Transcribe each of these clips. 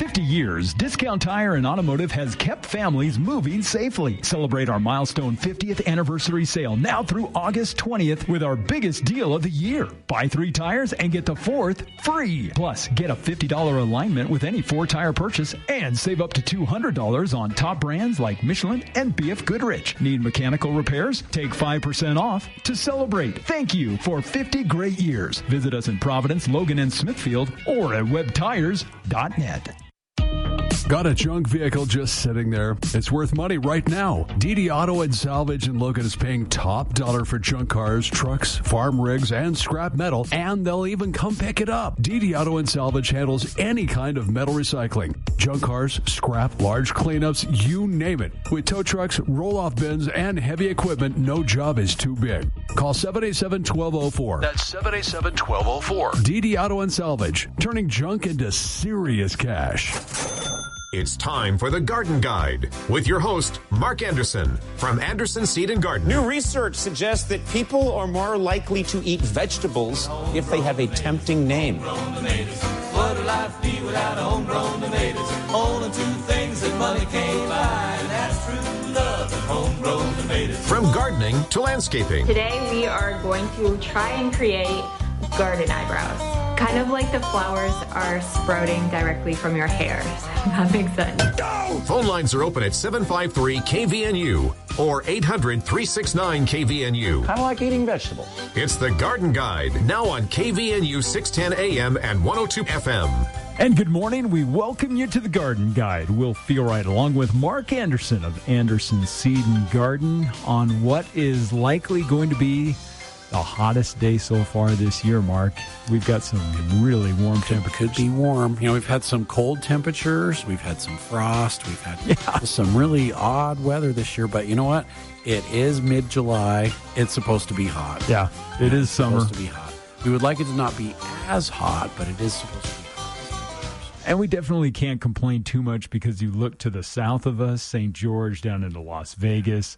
50 years, Discount Tire and Automotive has kept families moving safely. Celebrate our milestone 50th anniversary sale now through August 20th with our biggest deal of the year. Buy 3 tires and get the 4th free. Plus, get a $50 alignment with any 4-tire purchase and save up to $200 on top brands like Michelin and BF Goodrich. Need mechanical repairs? Take 5% off to celebrate. Thank you for 50 great years. Visit us in Providence, Logan, and Smithfield or at webtires.net. Got a junk vehicle just sitting there? It's worth money right now. DD Auto and Salvage in Logan is paying top dollar for junk cars, trucks, farm rigs, and scrap metal, and they'll even come pick it up. DD Auto and Salvage handles any kind of metal recycling. Junk cars, scrap, large cleanups, you name it. With tow trucks, roll-off bins, and heavy equipment, no job is too big. Call 787-1204. That's 787-1204. DD Auto and Salvage, turning junk into serious cash. It's time for the Garden Guide with your host, Mark Anderson from Anderson Seed and Garden. New research suggests that people are more likely to eat vegetables if they have a tempting name. What would life be without homegrown tomatoes? Only 2 things that money can't buy, and that's true love and homegrown tomatoes. From gardening to landscaping. Today we are going to try and create garden eyebrows. Kind of like the flowers are sprouting directly from your hair. That makes sense. Go! Phone lines are open at 753-KVNU or 800-369-KVNU. Kind of like eating vegetables. It's the Garden Guide, now on KVNU 610 AM and 102 FM. And good morning. We welcome you to the Garden Guide. We'll feel right along with Mark Anderson of Anderson Seed and Garden on what is likely going to be the hottest day so far this year, Mark. We've got some really warm temperatures. Could be warm. You know, we've had some cold temperatures. We've had some frost. We've had some really odd weather this year. But you know what? It is mid-July. It's supposed to be hot. Yeah, it is summer. It's supposed to be hot. We would like it to not be as hot, but it is supposed to be hot. And we definitely can't complain too much because you look to the south of us, St. George down into Las Vegas,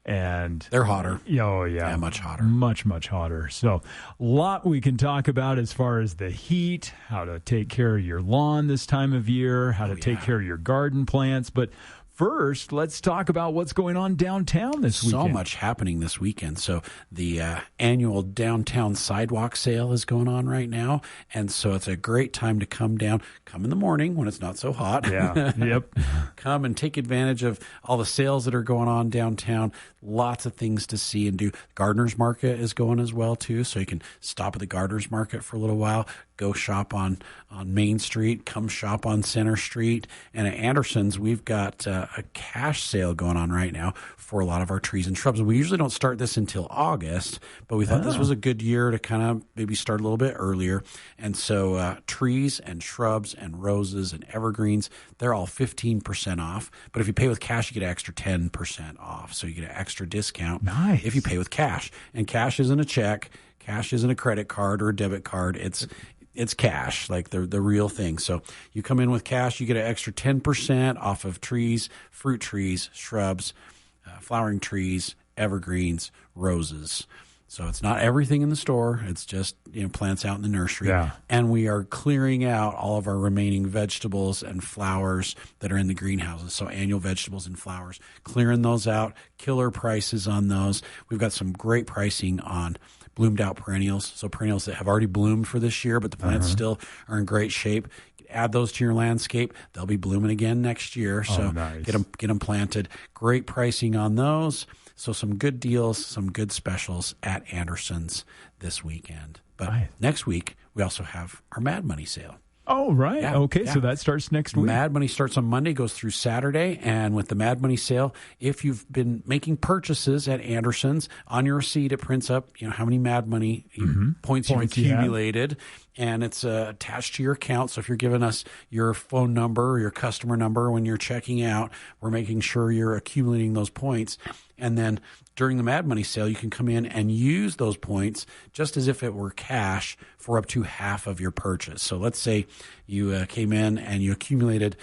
and they're hotter. Oh, yeah. Much hotter. Much, much hotter. So a lot we can talk about as far as the heat, how to take care of your lawn this time of year, how to take care of your garden plants. But first, let's talk about what's going on downtown this weekend. So much happening this weekend. So the annual downtown sidewalk sale is going on right now. And so it's a great time to come down. Come in the morning when it's not so hot. Yeah. Yep. Come and take advantage of all the sales that are going on downtown. Lots of things to see and do. Gardener's Market is going as well, too. So you can stop at the Gardener's Market for a little while. Go shop on Main Street. Come shop on Center Street. And at Anderson's, we've got a cash sale going on right now for a lot of our trees and shrubs. And we usually don't start this until August, but we thought this was a good year to kind of maybe start a little bit earlier. And so trees and shrubs and roses and evergreens, they're all 15% off. But if you pay with cash, you get an extra 10% off. So you get an extra discount if you pay with cash. And cash isn't a check. Cash isn't a credit card or a debit card. It's cash, like the real thing. So you come in with cash, you get an extra 10% off of trees, fruit trees, shrubs, flowering trees, evergreens, roses. So it's not everything in the store. It's just plants out in the nursery. Yeah. And we are clearing out all of our remaining vegetables and flowers that are in the greenhouses. So annual vegetables and flowers, clearing those out, killer prices on those. We've got some great pricing on bloomed out perennials. So perennials that have already bloomed for this year, but the plants still are in great shape. Add those to your landscape. They'll be blooming again next year. So nice. Get them planted. Great pricing on those. So some good deals, some good specials at Anderson's this weekend. But next week, we also have our Mad Money sale. Oh, right. Yeah, okay, so that starts next week. Mad Money starts on Monday, goes through Saturday. And with the Mad Money sale, if you've been making purchases at Anderson's, on your receipt, it prints up how many Mad Money points you've accumulated. And it's attached to your account. So if you're giving us your phone number or your customer number when you're checking out, we're making sure you're accumulating those points. And then during the Mad Money sale, you can come in and use those points just as if it were cash for up to half of your purchase. So let's say you came in and you accumulated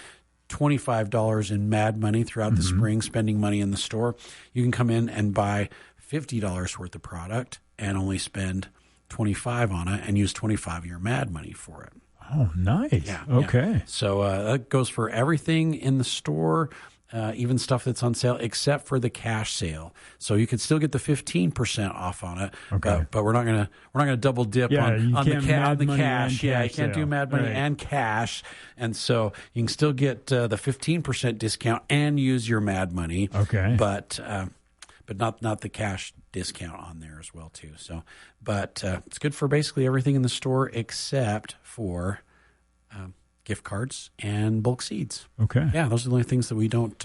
$25 in Mad Money throughout the spring, spending money in the store. You can come in and buy $50 worth of product and only spend $25 on it and use $25 of your Mad Money for it. Oh, nice. Yeah. Okay. Yeah. So that goes for everything in the store, even stuff that's on sale, except for the cash sale. So you could still get the 15% off on it. Okay. But we're not gonna double dip on the cash. Yeah, you can't do Mad Money and cash. And so you can still get the 15% discount and use your Mad Money. Okay. But not the cash discount on there as well too. So, but it's good for basically everything in the store except for gift cards and bulk seeds. Okay. Yeah, those are the only things that we don't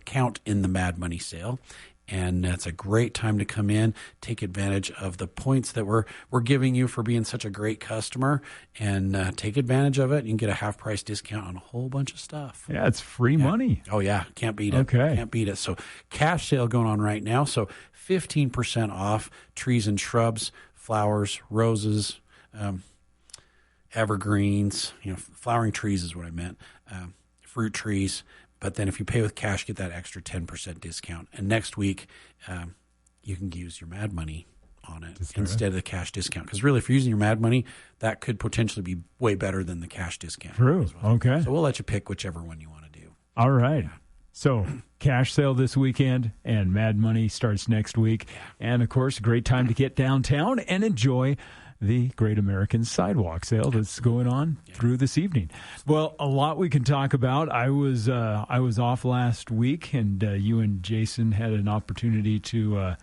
count in the Mad Money sale. And it's a great time to come in, take advantage of the points that we're giving you for being such a great customer, and take advantage of it. You can get a half-price discount on a whole bunch of stuff. Yeah, it's free money. Oh, yeah. Can't beat it. Okay. Can't beat it. So cash sale going on right now. So 15% off trees and shrubs, flowers, roses, evergreens, flowering trees is what I meant, fruit trees. But then if you pay with cash, get that extra 10% discount. And next week, you can use your Mad Money on it instead of the cash discount. Because really, if you're using your Mad Money, that could potentially be way better than the cash discount. True. Well. Okay. So we'll let you pick whichever one you want to do. All right. Yeah. So cash sale this weekend and Mad Money starts next week. Yeah. And, of course, a great time to get downtown and enjoy the Great American Sidewalk Sale that's going on through this evening. Well, a lot we can talk about. I was off last week, and you and Jason had an opportunity to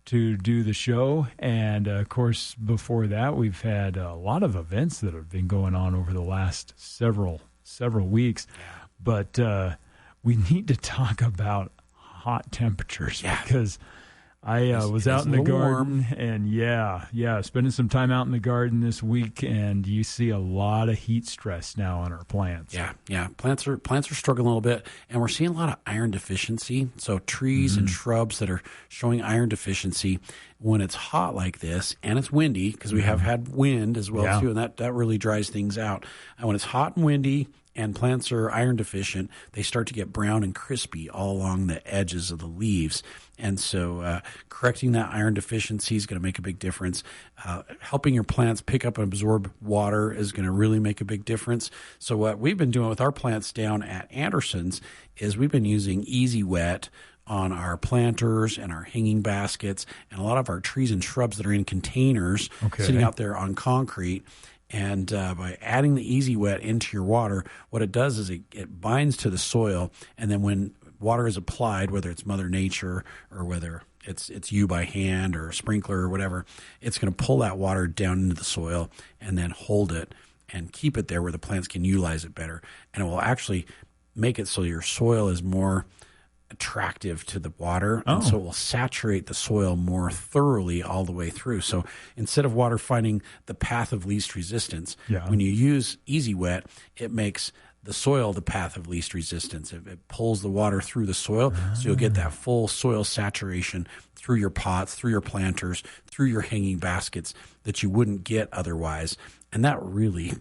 do the show. And, of course, before that, we've had a lot of events that have been going on over the last several weeks. Yeah. But we need to talk about hot temperatures because I was out in the garden, and spending some time out in the garden this week, and you see a lot of heat stress now on our plants. Yeah. Plants are struggling a little bit, and we're seeing a lot of iron deficiency. So trees and shrubs that are showing iron deficiency when it's hot like this, and it's windy, because we have had wind as well too, and that really dries things out. And when it's hot and windy, and plants are iron deficient, they start to get brown and crispy all along the edges of the leaves. And so correcting that iron deficiency is going to make a big difference. Helping your plants pick up and absorb water is going to really make a big difference. So what we've been doing with our plants down at Anderson's is we've been using Easy Wet on our planters and our hanging baskets and a lot of our trees and shrubs that are in containers sitting out there on concrete. And by adding the Easy Wet into your water, what it does is it binds to the soil, and then when water is applied, whether it's Mother Nature or whether it's you by hand or a sprinkler or whatever, it's going to pull that water down into the soil and then hold it and keep it there where the plants can utilize it better. And it will actually make it so your soil is more attractive to the water, and so it will saturate the soil more thoroughly all the way through. So instead of water finding the path of least resistance, when you use Easy Wet, it makes the soil the path of least resistance. It pulls the water through the soil, so you'll get that full soil saturation through your pots, through your planters, through your hanging baskets that you wouldn't get otherwise. And that really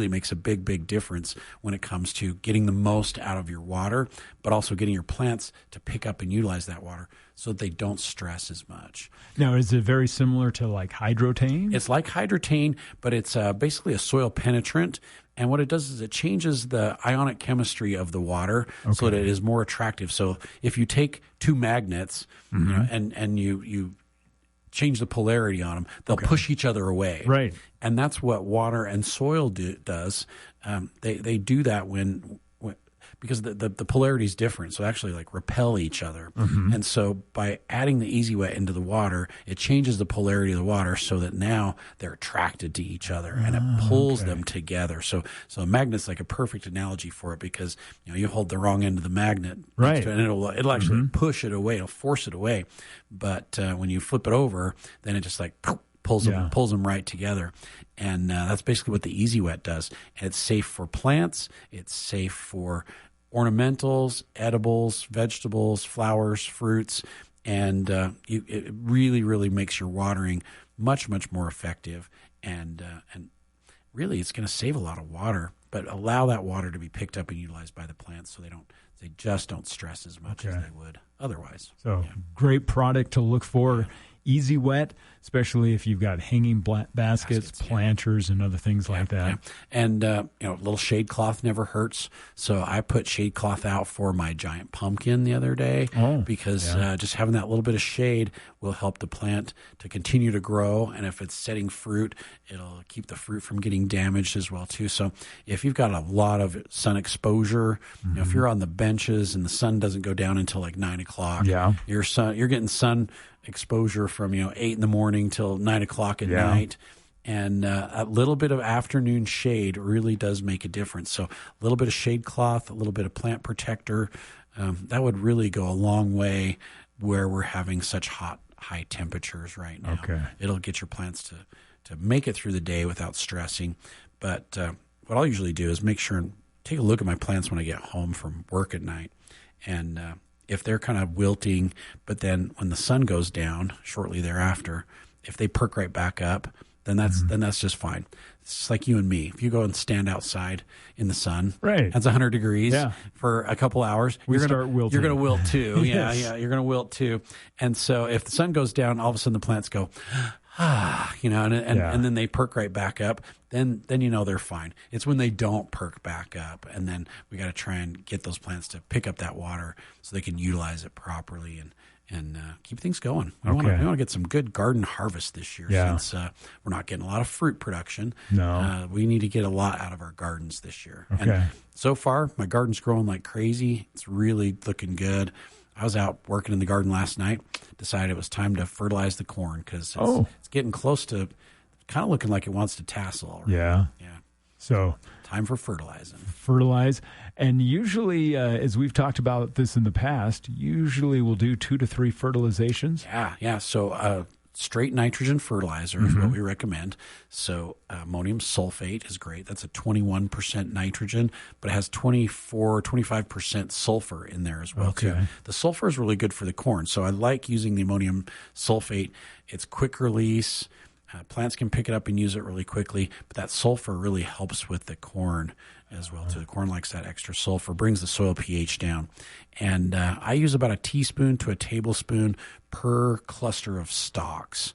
makes a big, big difference when it comes to getting the most out of your water, but also getting your plants to pick up and utilize that water so that they don't stress as much. Now, is it very similar to like hydrotane? It's like hydrotane, but it's basically a soil penetrant. And what it does is it changes the ionic chemistry of the water so that it is more attractive. So if you take two magnets and you change the polarity on them, they'll push each other away. Right. And that's what water and soil does. They do that when because the polarity is different, so they actually like repel each other. And so by adding the Easy Wet into the water, it changes the polarity of the water so that now they're attracted to each other, and it pulls them together. So a magnet's like a perfect analogy for it, because you hold the wrong end of the magnet, right, and it'll actually push it away, it'll force it away. But when you flip it over, then it just like pulls them right together. And that's basically what the Easy Wet does. And it's safe for plants. It's safe for ornamentals, edibles, vegetables, flowers, fruits. And it really, really makes your watering much, much more effective. And really, it's going to save a lot of water, but allow that water to be picked up and utilized by the plants so they just don't stress as much as they would otherwise. So great product to look for easy wet, especially if you've got hanging baskets, planters, and other things like that. Yeah. And, a little shade cloth never hurts. So I put shade cloth out for my giant pumpkin the other day because just having that little bit of shade will help the plant to continue to grow. And if it's setting fruit, it'll keep the fruit from getting damaged as well, too. So if you've got a lot of sun exposure, if you're on the benches and the sun doesn't go down until like 9 o'clock, you're getting sun exposure from 8 in the morning till 9 o'clock at night, and a little bit of afternoon shade really does make a difference. So a little bit of shade cloth, a little bit of plant protector, that would really go a long way where we're having such high temperatures right now. It'll get your plants to make it through the day without stressing. But what I'll usually do is make sure and take a look at my plants when I get home from work at night, and if they're kind of wilting, but then when the sun goes down shortly thereafter, if they perk right back up, then that's just fine. It's just like you and me. If you go and stand outside in the sun, that's 100 degrees for a couple hours, you're going to wilt too. Yes. You're going to wilt too. And so if the sun goes down, all of a sudden the plants go, and then they perk right back up, then they're fine. It's when they don't perk back up, and then we got to try and get those plants to pick up that water so they can utilize it properly and keep things going. We want to get some good garden harvest this year since we're not getting a lot of fruit production. No. We need to get a lot out of our gardens this year. And so far, my garden's growing like crazy. It's really looking good. I was out working in the garden last night, decided it was time to fertilize the corn because it's getting close to kind of looking like it wants to tassel already. Yeah. So time for fertilizing. Fertilize. And usually, as we've talked about this in the past, usually we'll do 2 to 3 fertilizations. Yeah. So straight nitrogen fertilizer is what we recommend. So ammonium sulfate is great. That's a 21% nitrogen, but it has 25% sulfur in there as well, too. The sulfur is really good for the corn. So I like using the ammonium sulfate. It's quick release. Plants can pick it up and use it really quickly, but that sulfur really helps with the corn as well, too. The corn likes that extra sulfur, brings the soil pH down. And I use about a teaspoon to a tablespoon per cluster of stalks.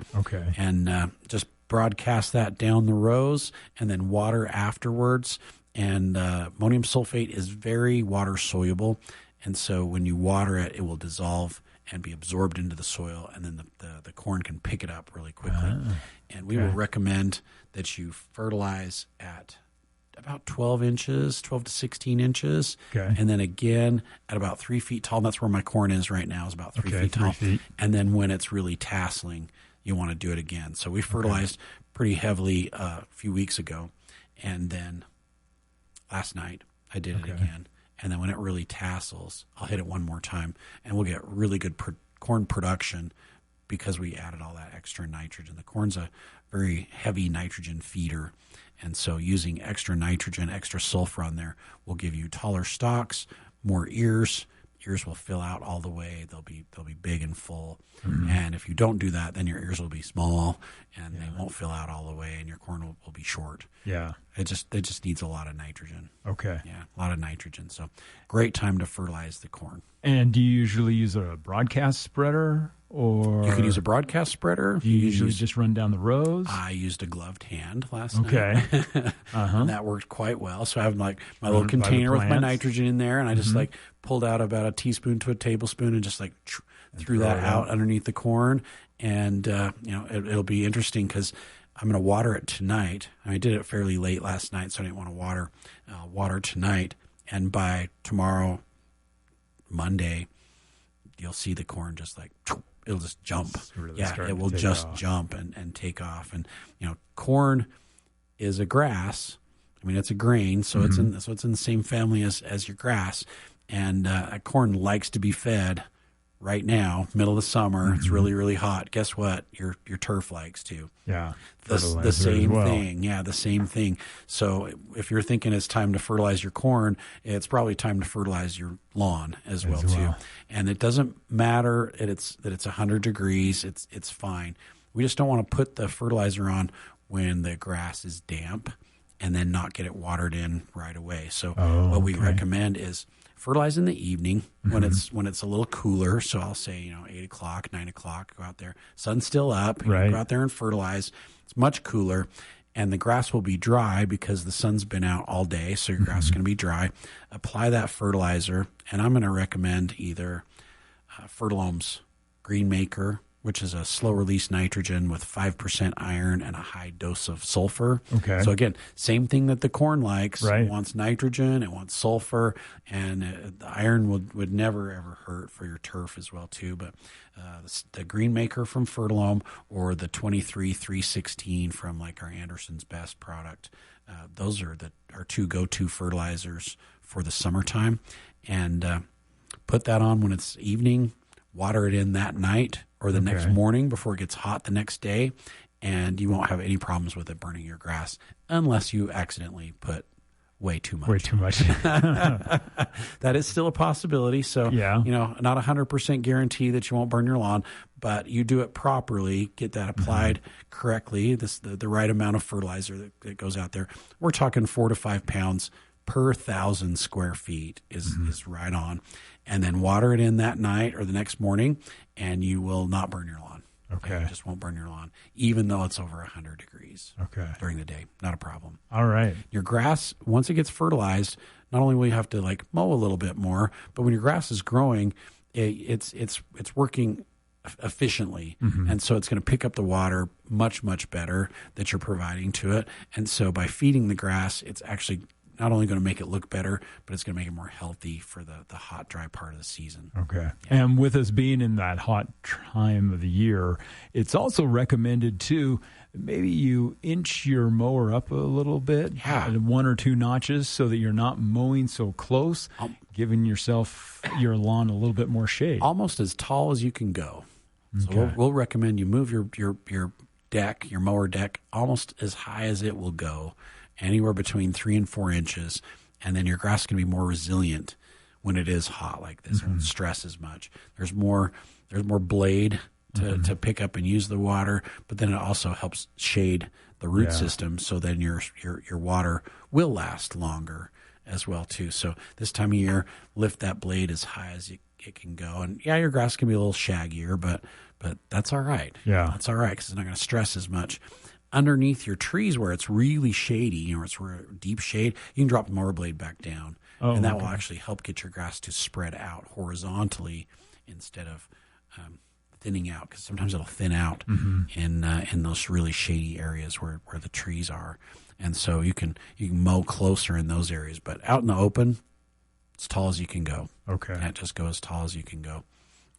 And just broadcast that down the rows and then water afterwards. And ammonium sulfate is very water soluble. And so when you water it, it will dissolve and be absorbed into the soil, and then the corn can pick it up really quickly. And we will recommend that you fertilize at about 12 to 16 inches. And then again at about 3 feet tall. And that's where my corn is right now, is about 3 feet tall. And then when it's really tasseling, you want to do it again. So we fertilized pretty heavily a few weeks ago. And then last night I did it again. And then when it really tassels, I'll hit it one more time, and we'll get really good corn production because we added all that extra nitrogen. The corn's a very heavy nitrogen feeder, and so using extra nitrogen, extra sulfur on there will give you taller stalks, more ears. Ears will fill out all the way. They'll be big and full. And if you don't do that, then your ears will be small and they won't fill out all the way, and your corn will be short. It just needs a lot of nitrogen. A lot of nitrogen. So great time to fertilize the corn. And do you usually use a broadcast spreader, or you can use a broadcast spreader? Do you usually just run down the rows? I used a gloved hand last night. And that worked quite well. So I have like my little container with my nitrogen in there, and I just like pulled out about a teaspoon to a tablespoon and just like threw that out underneath the corn. And it'll be interesting because I'm going to water it tonight. I did it fairly late last night, so I didn't want to water tonight. And by tomorrow, Monday, you'll see the corn just like it'll just jump. It will just jump and take off. And corn is a grass. I mean, it's a grain, so it's in the same family as your grass. And corn likes to be fed right now, middle of the summer. It's really, really hot. Guess what? Your turf likes to. The same thing. The same thing. So if you're thinking it's time to fertilize your corn, it's probably time to fertilize your lawn as well too. And it doesn't matter that it's 100 degrees. It's fine. We just don't want to put the fertilizer on when the grass is damp and then not get it watered in right away. So what we recommend is fertilize in the evening when it's a little cooler. So I'll say 8 o'clock, 9 o'clock, go out there. Sun's still up. You go out there and fertilize. It's much cooler, and the grass will be dry because the sun's been out all day. So your grass is going to be dry. Apply that fertilizer, and I'm going to recommend either Fertilome's Green Maker, which is a slow-release nitrogen with 5% iron and a high dose of sulfur. Okay. So, again, same thing that the corn likes. Right. It wants nitrogen, it wants sulfur, and the iron would never, ever hurt for your turf as well, too. But the Green Maker from Fertilome or the 23-316 from, like, our Anderson's Best product, those are our two go-to fertilizers for the summertime. And put that on when it's evening, water it in that night or the next morning before it gets hot the next day, and you won't have any problems with it burning your grass unless you accidentally put way too much. Way too much. That is still a possibility. So, not 100% guarantee that you won't burn your lawn, but you do it properly, get that applied correctly, the right amount of fertilizer that goes out there. We're talking 4 to 5 pounds per 1,000 square feet is right on. And then water it in that night or the next morning, and you will not burn your lawn. Okay. You just won't burn your lawn, even though it's over 100 degrees during the day. Not a problem. All right. Your grass, once it gets fertilized, not only will you have to mow a little bit more, but when your grass is growing, it's working efficiently. And so it's going to pick up the water much, much better that you're providing to it. And so by feeding the grass, it's actually not only going to make it look better, but it's going to make it more healthy for the hot, dry part of the season. Okay. Yeah. And with us being in that hot time of the year, it's also recommended to maybe you inch your mower up a little bit, 1 or 2 notches, so that you're not mowing so close, giving yourself your lawn a little bit more shade. Almost as tall as you can go. Okay. So we'll recommend you move your deck, your mower deck, almost as high as it will go, anywhere between 3 and 4 inches, and then your grass can be more resilient when it is hot like this. It won't stress as much. There's more blade to pick up and use the water, but then it also helps shade the root system, so then your water will last longer as well too. So this time of year, lift that blade as high as it can go, and your grass can be a little shaggier, but that's all right. Yeah, that's all right because it's not going to stress as much. Underneath your trees where it's really shady, it's deep shade, you can drop the mower blade back down, and that will actually help get your grass to spread out horizontally instead of thinning out, because sometimes it'll thin out in those really shady areas where the trees are, and so you can mow closer in those areas, but out in the open, as tall as you can go. Okay, and just go as tall as you can go,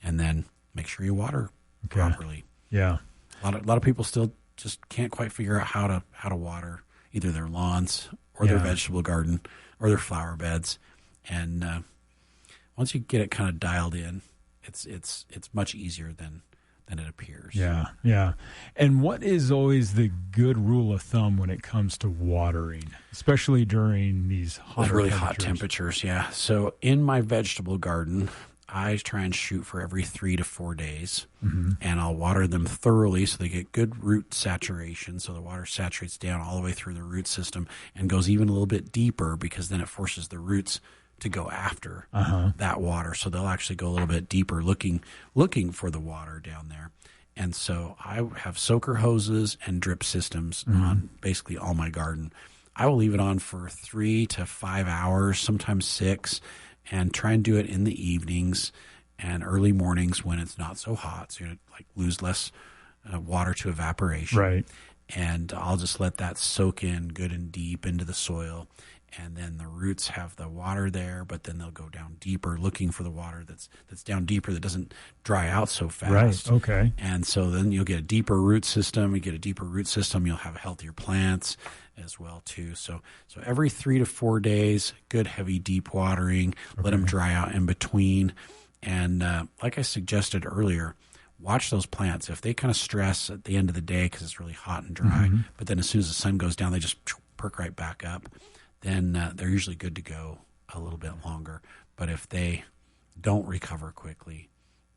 and then make sure you water properly. Yeah, a lot of people still just can't quite figure out how to water either their lawns or their vegetable garden or their flower beds. And once you get it kind of dialed in, it's much easier than it appears. Yeah, yeah. And what is always the good rule of thumb when it comes to watering, especially during these hot temperatures? Yeah. So in my vegetable garden, I try and shoot for every 3 to 4 days, and I'll water them thoroughly so they get good root saturation, so the water saturates down all the way through the root system and goes even a little bit deeper, because then it forces the roots to go after that water. So they'll actually go a little bit deeper looking for the water down there. And so I have soaker hoses and drip systems on basically all my garden. I will leave it on for 3 to 5 hours, sometimes 6, and try and do it in the evenings and early mornings when it's not so hot, so you lose less water to evaporation. Right. And I'll just let that soak in good and deep into the soil, and then the roots have the water there, but then they'll go down deeper looking for the water that's down deeper, that doesn't dry out so fast. Right. Okay. And so then you'll get a deeper root system. You get a deeper root system, you'll have healthier plants as well too. So every 3 to 4 days, good heavy deep watering. Let them dry out in between. And like I suggested earlier, watch those plants. If they kind of stress at the end of the day because it's really hot and dry, but then as soon as the sun goes down, they just perk right back up, then they're usually good to go a little bit longer. But if they don't recover quickly,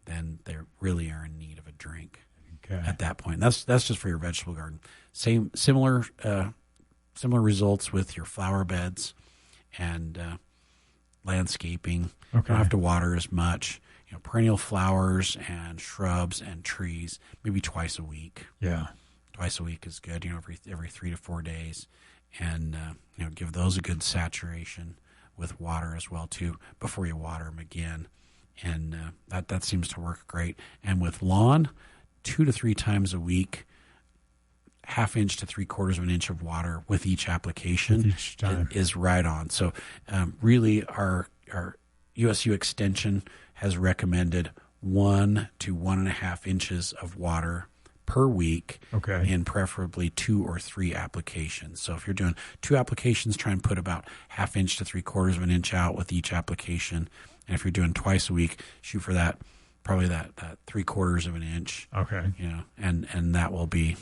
then they really are in need of a drink at that point. That's just for your vegetable garden. Similar similar results with your flower beds and landscaping. You don't have to water as much. Perennial flowers and shrubs and trees, maybe twice a week. Yeah. Twice a week is good, every 3 to 4 days. And, give those a good saturation with water as well, too, before you water them again. And that seems to work great. And with lawn, 2 to 3 times a week, 1/2 inch to 3/4 of an inch of water with each application each time. is right on. So really our USU Extension has recommended 1 to 1.5 inches of water per week, in preferably 2 or 3 applications. So if you're doing 2 applications, try and put about 1/2 inch to 3/4 of an inch out with each application. And if you're doing twice a week, shoot for that, probably that 3/4 of an inch. Okay. And that will be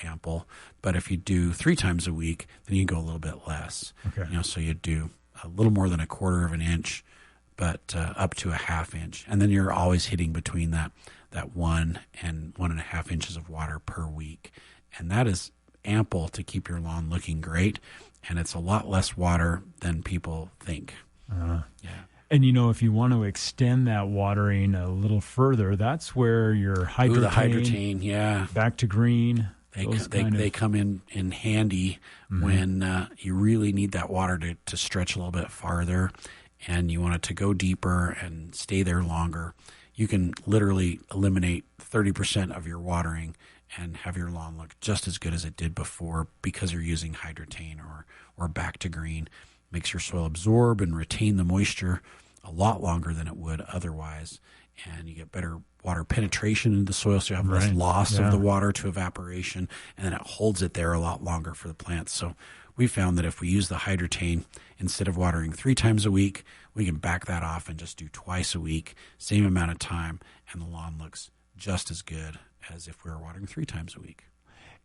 ample. But if you do 3 times a week, then you can go a little bit less. Okay. So you do a little more than 1/4 of an inch, but up to 1/2 inch. And then you're always hitting between that 1 and 1.5 inches of water per week. And that is ample to keep your lawn looking great. And it's a lot less water than people think. Yeah. And, if you want to extend that watering a little further, that's where your hydrotane, the hydrotane, yeah. Back to green. They come in handy when you really need that water to stretch a little bit farther and you want it to go deeper and stay there longer. You can literally eliminate 30% of your watering and have your lawn look just as good as it did before because you're using hydrotane or back to green. Makes your soil absorb and retain the moisture a lot longer than it would otherwise. And you get better water penetration into the soil, so you have less loss of the water to evaporation, and then it holds it there a lot longer for the plants. So we found that if we use the hydrotane, instead of watering 3 times a week, we can back that off and just do twice a week, same amount of time, and the lawn looks just as good as if we were watering 3 times a week.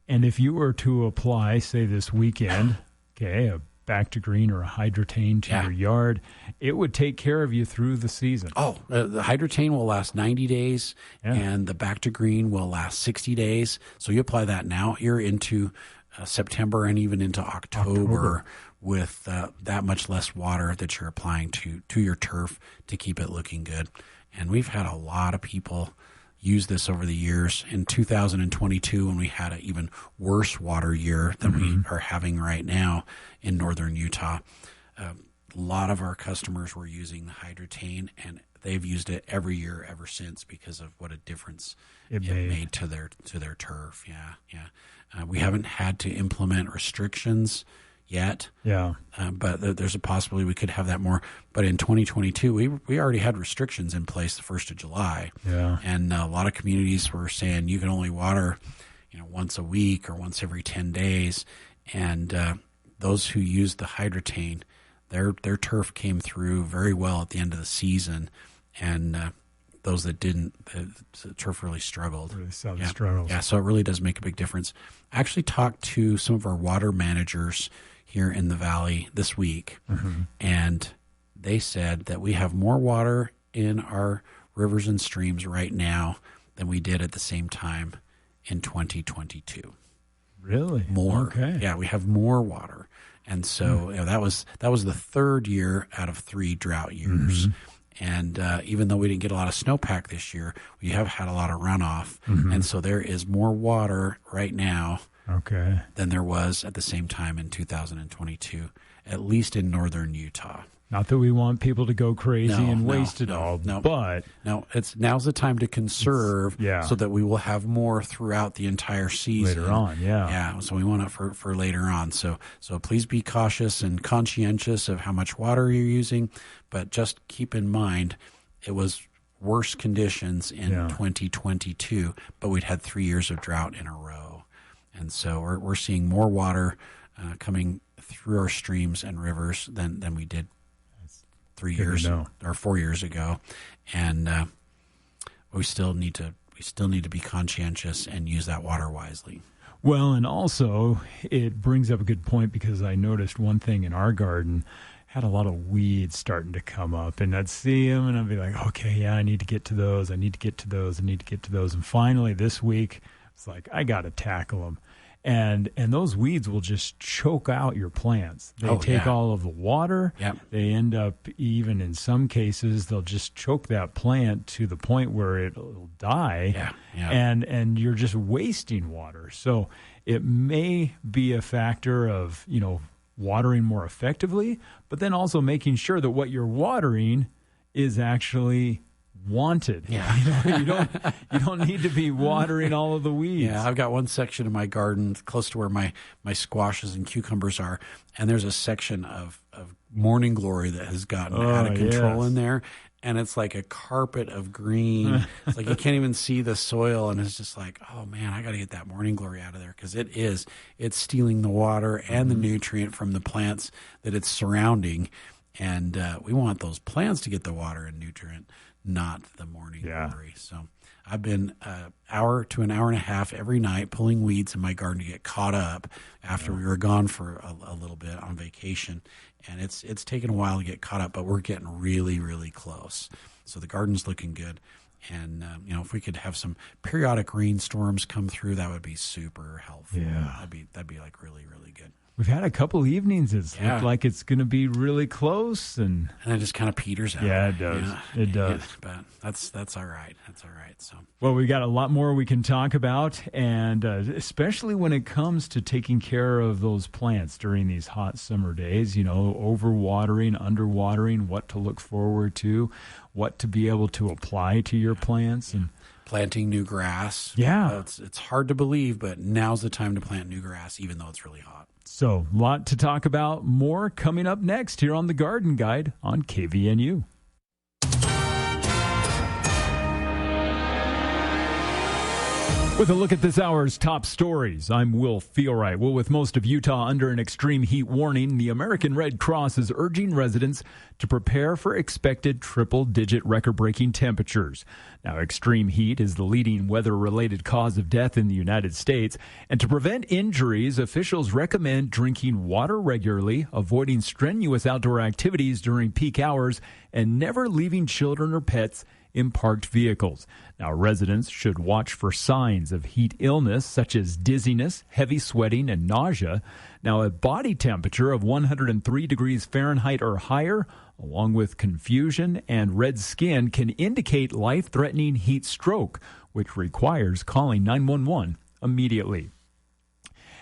And if you were to apply, say this weekend, a back to green or a hydrotane to your yard, it would take care of you through the season. The hydrotane will last 90 days and the back to green will last 60 days. So you apply that now, you're into September and even into October. With that much less water that you're applying to your turf to keep it looking good. And we've had a lot of people use this over the years. In 2022, when we had an even worse water year than we are having right now in northern Utah, a lot of our customers were using the hydrotane, and they've used it every year ever since because of what a difference it made to their turf. We haven't had to implement restrictions yet. But there's a possibility we could have that more. But in 2022, we already had restrictions in place the 1st of July. And a lot of communities were saying you can only water, once a week or once every 10 days. And those who used the hydrotane, their turf came through very well at the end of the season. And those that didn't, the turf really struggled. Struggles. Yeah, so it really does make a big difference. I actually talked to some of our water managers here in the valley this week, and they said that we have more water in our rivers and streams right now than we did at the same time in 2022. Really? More. Okay. Yeah, we have more water. And so that was the 3rd year out of 3 drought years. And even though we didn't get a lot of snowpack this year, we have had a lot of runoff. And so there is more water right now than there was at the same time in 2022, at least in northern Utah. Not that we want people to go crazy and waste it all, but now's the time to conserve so that we will have more throughout the entire season. Later on, so we want it for later on. So please be cautious and conscientious of how much water you're using, but just keep in mind it was worse conditions in 2022, but we'd had 3 years of drought in a row. And so we're seeing more water coming through our streams and rivers than we did 3 years or 4 years ago, and we still need to be conscientious and use that water wisely. Well, and also it brings up a good point, because I noticed one thing in our garden had a lot of weeds starting to come up, and I'd see them and I'd be like, okay, I need to get to those. And finally this week it's like, I got to tackle them. And those weeds will just choke out your plants. They take all of the water. Yep. They end up, even in some cases, they'll just choke that plant to the point where it'll die. Yeah. And you're just wasting water. So it may be a factor of, watering more effectively, but then also making sure that what you're watering is actually wanted. Yeah. You don't need to be watering all of the weeds. Yeah, I've got one section of my garden close to where my squashes and cucumbers are, and there's a section of morning glory that has gotten out of control in there, and it's like a carpet of green. It's like you can't even see the soil, and it's just like, oh man, I got to get that morning glory out of there, because it's stealing the water and the nutrient from the plants that it's surrounding, and we want those plants to get the water and nutrient, not the morning glory. So I've been an hour to an hour and a half every night pulling weeds in my garden to get caught up after we were gone for a little bit on vacation. And it's taken a while to get caught up, but we're getting really, really close. So the garden's looking good. And, if we could have some periodic rainstorms come through, that would be super helpful. Yeah. That'd be like really, really good. We've had a couple evenings. It's looked like it's going to be really close, and it just kind of peters out. Yeah, it does. Yeah, it does. But that's all right. That's all right. So, well, we got a lot more we can talk about, and especially when it comes to taking care of those plants during these hot summer days. Overwatering, underwatering, what to look forward to, what to be able to apply to your plants, and planting new grass. Yeah, it's hard to believe, but now's the time to plant new grass, even though it's really hot. So, a lot to talk about. More coming up next here on The Garden Guide on KVNU. With a look at this hour's top stories, I'm Will Feelright. Well, with most of Utah under an extreme heat warning, the American Red Cross is urging residents to prepare for expected triple-digit record-breaking temperatures. Now, extreme heat is the leading weather-related cause of death in the United States, and to prevent injuries, officials recommend drinking water regularly, avoiding strenuous outdoor activities during peak hours, and never leaving children or pets in parked vehicles. Now, residents should watch for signs of heat illness such as dizziness, heavy sweating, and nausea. Now, a body temperature of 103 degrees Fahrenheit or higher, along with confusion and red skin, can indicate life-threatening heat stroke, which requires calling 911 immediately.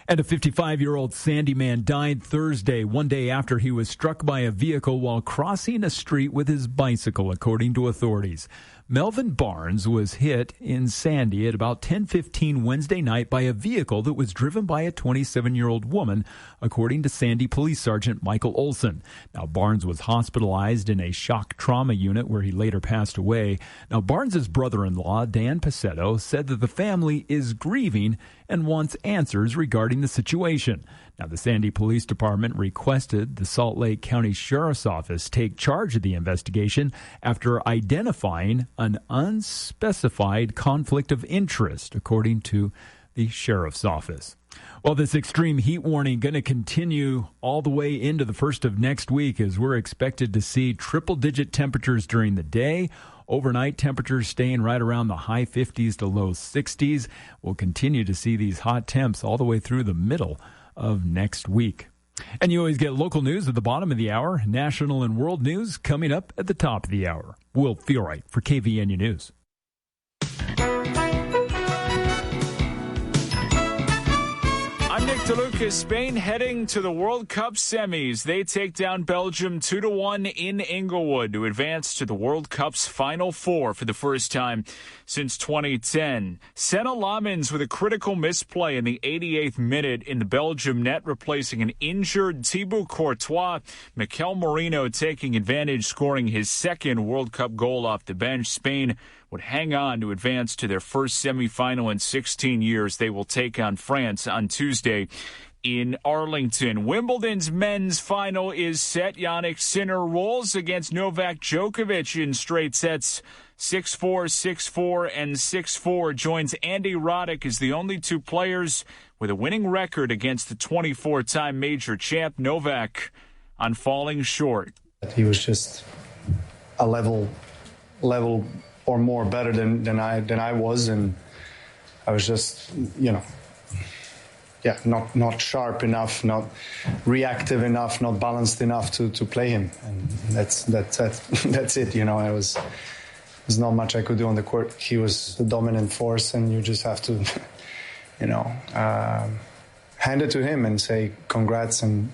And a 55-year-old Sandy man died Thursday, one day after he was struck by a vehicle while crossing a street with his bicycle, according to authorities. Melvin Barnes was hit in Sandy at about 10:15 Wednesday night by a vehicle that was driven by a 27-year-old woman, according to Sandy Police Sergeant Michael Olson. Now, Barnes was hospitalized in a shock trauma unit where he later passed away. Now, Barnes' brother-in-law, Dan Pacetto, said that the family is grieving and wants answers regarding the situation. Now, the Sandy Police Department requested the Salt Lake County Sheriff's Office take charge of the investigation after identifying an unspecified conflict of interest, according to the Sheriff's Office. Well, this extreme heat warning going to continue all the way into the first of next week, as we're expected to see triple-digit temperatures during the day. Overnight temperatures staying right around the high 50s to low 60s. We'll continue to see these hot temps all the way through the middle of next week. And you always get local news at the bottom of the hour, national and world news coming up at the top of the hour. Will Feelright for KVNU News. I'm Nick DeLuca. Spain heading to the World Cup semis. They take down Belgium 2-1 in Inglewood to advance to the World Cup's Final Four for the first time since 2010. Senna Lamens with a critical misplay in the 88th minute in the Belgium net, replacing an injured Thibaut Courtois. Mikel Merino taking advantage, scoring his second World Cup goal off the bench. Spain would hang on to advance to their first semifinal in 16 years. They will take on France on Tuesday in Arlington. Wimbledon's men's final is set. Jannik Sinner rolls against Novak Djokovic in straight sets. 6-4, 6-4, and 6-4. Joins Andy Roddick as the only two players with a winning record against the 24-time major champ. Novak on falling short. He was just a level or more better than I was, and I was just, getting not sharp enough, not reactive enough, not balanced enough to play him. And that's it. There's not much I could do on the court. He was the dominant force, and you just have to, hand it to him and say congrats, and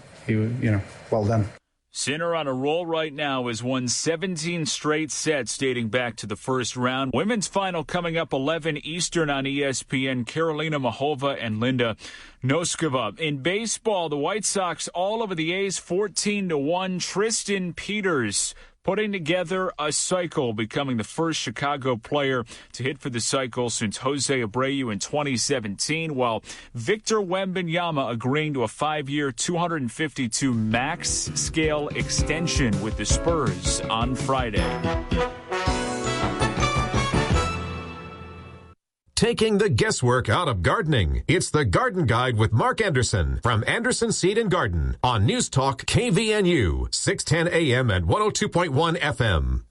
well done. Sinner on a roll right now has won 17 straight sets dating back to the first round. Women's final coming up 11 Eastern on ESPN. Karolina Mahova and Linda Noskova. In baseball, the White Sox all over the A's 14-1. Tristan Peters putting together a cycle, becoming the first Chicago player to hit for the cycle since Jose Abreu in 2017, while Victor Wembanyama agreeing to a 5-year, $252 max scale extension with the Spurs on Friday. Taking the guesswork out of gardening. It's the Garden Guide with Mark Anderson from Anderson Seed and Garden on News Talk KVNU, 610 AM and 102.1 FM.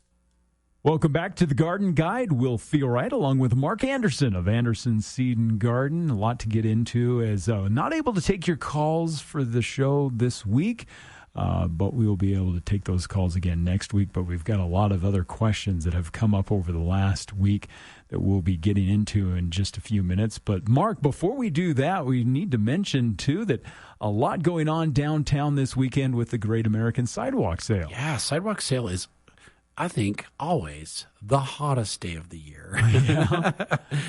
Welcome back to the Garden Guide. Will Theorite along with Mark Anderson of Anderson Seed and Garden. A lot to get into, as not able to take your calls for the show this week. But we will be able to take those calls again next week. But we've got a lot of other questions that have come up over the last week that we'll be getting into in just a few minutes. But, Mark, before we do that, we need to mention, too, that a lot going on downtown this weekend with the Great American Sidewalk Sale. Yeah, Sidewalk Sale is, I think, always the hottest day of the year. Yeah.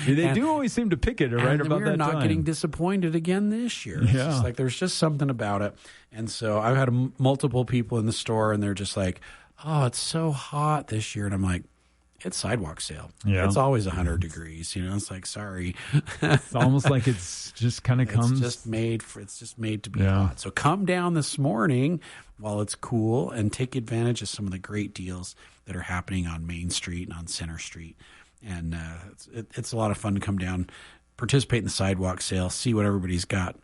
They do always seem to pick it right about that time. We're not getting disappointed again this year. Yeah. It's just there's just something about it. And so I've had multiple people in the store, and they're just like, oh, it's so hot this year. And I'm like, it's sidewalk sale. Yeah. It's always 100 degrees. It's like, sorry. It's almost like it's just kind of comes. It's just made to be hot. So come down this morning while it's cool and take advantage of some of the great deals that are happening on Main Street and on Center Street. And it's a lot of fun to come down, participate in the sidewalk sale, see what everybody's got